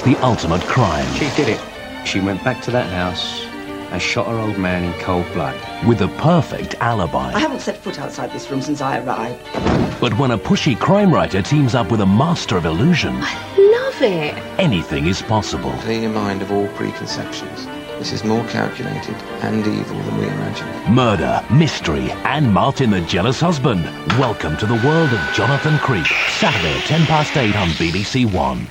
the ultimate crime. She did it. She went back to that house and shot her old man in cold blood. With the perfect alibi. I haven't set foot outside this room since I arrived. But when a pushy crime writer teams up with a master of illusion, I love it. anything is possible. Clear your mind of all preconceptions. This is more calculated and evil than we imagined. Murder, mystery, and Martin the Jealous Husband. Welcome to the world of Jonathan Creek. Saturday at 8:10 on BBC One.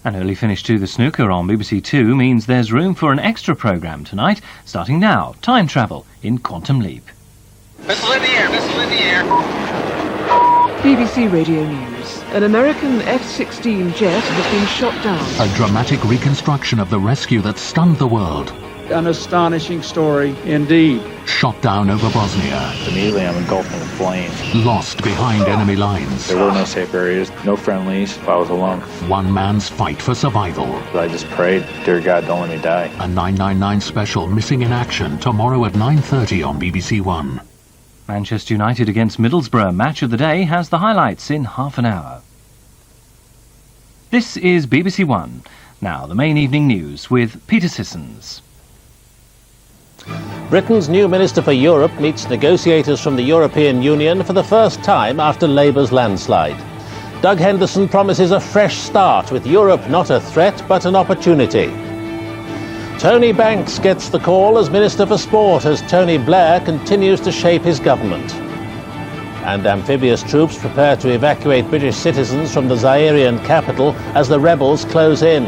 An early finish to the snooker on BBC Two means there's room for an extra programme tonight, starting now, time travel in Quantum Leap. Missile in the air, missile in the air. BBC Radio News. An American F-16 jet has been shot down. A dramatic reconstruction of the rescue that stunned the world. An astonishing story indeed. Shot down over Bosnia. Immediately I'm engulfed in flames. Lost behind enemy lines. There were no safe areas, no friendlies. I was alone. One man's fight for survival. I just prayed, dear God, don't let me die. A 999 special, Missing in Action, tomorrow at 9:30 on BBC One. Manchester United against Middlesbrough. Match of the day has the highlights in half an hour. This is BBC One. Now, the main evening news with Peter Sissons. Britain's new Minister for Europe meets negotiators from the European Union for the first time after Labour's landslide. Doug Henderson promises a fresh start, with Europe not a threat but an opportunity. Tony Banks gets the call as Minister for Sport as Tony Blair continues to shape his government. And amphibious troops prepare to evacuate British citizens from the Zairian capital as the rebels close in.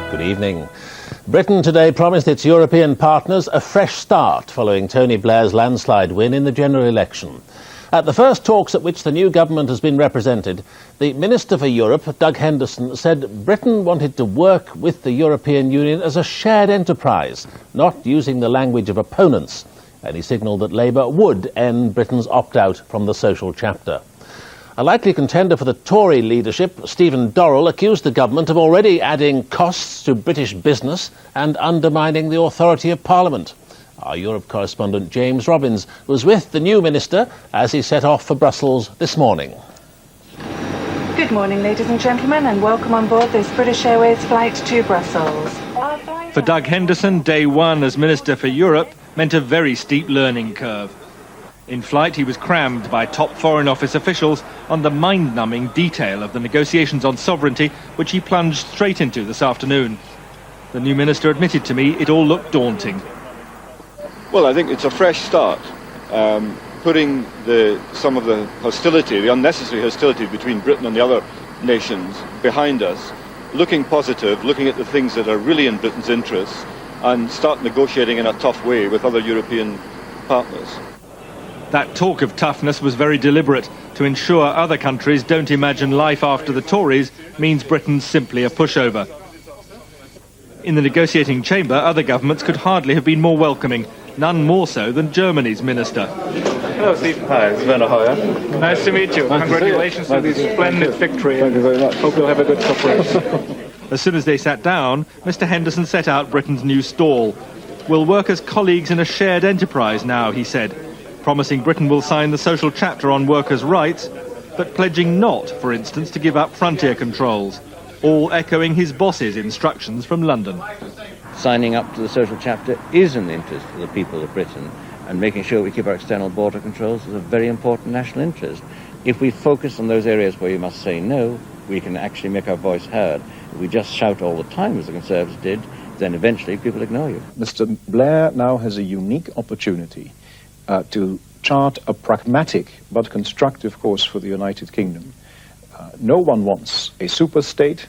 Good evening. Britain today promised its European partners a fresh start following Tony Blair's landslide win in the general election. At the first talks at which the new government has been represented, the Minister for Europe, Doug Henderson, said Britain wanted to work with the European Union as a shared enterprise, not using the language of opponents. And he signalled that Labour would end Britain's opt-out from the social chapter. A likely contender for the Tory leadership, Stephen Dorrell, accused the government of already adding costs to British business and undermining the authority of Parliament. Our Europe correspondent James Robbins was with the new minister as he set off for Brussels this morning. Good morning, ladies and gentlemen, and welcome on board this British Airways flight to Brussels. For Doug Henderson, day one as Minister for Europe meant a very steep learning curve. In flight, he was crammed by top Foreign Office officials on the mind-numbing detail of the negotiations on sovereignty, which he plunged straight into this afternoon. The new minister admitted to me it all looked daunting. Well, I think it's a fresh start. Putting some of the hostility, the unnecessary hostility between Britain and the other nations behind us, looking positive, looking at the things that are really in Britain's interests, and start negotiating in a tough way with other European partners. That talk of toughness was very deliberate, to ensure other countries don't imagine life after the Tories means Britain's simply a pushover. In the negotiating chamber, other governments could hardly have been more welcoming, none more so than Germany's minister. Hello, Steve. Hi, it's Werner Hoyer. Nice to meet you. Congratulations on this splendid victory. Thank you very much. Hope you'll have a good cooperation. As soon as they sat down, Mr. Henderson set out Britain's new stall. We'll work as colleagues in a shared enterprise now, he said, promising Britain will sign the social chapter on workers' rights, but pledging not, for instance, to give up frontier controls, all echoing his boss's instructions from London. Signing up to the social chapter is in the interest of the people of Britain, and making sure we keep our external border controls is a very important national interest. If we focus on those areas where you must say no, we can actually make our voice heard. If we just shout all the time, as the Conservatives did, then eventually people ignore you. Mr. Blair now has a unique opportunity to chart a pragmatic but constructive course for the United Kingdom. No one wants a super state.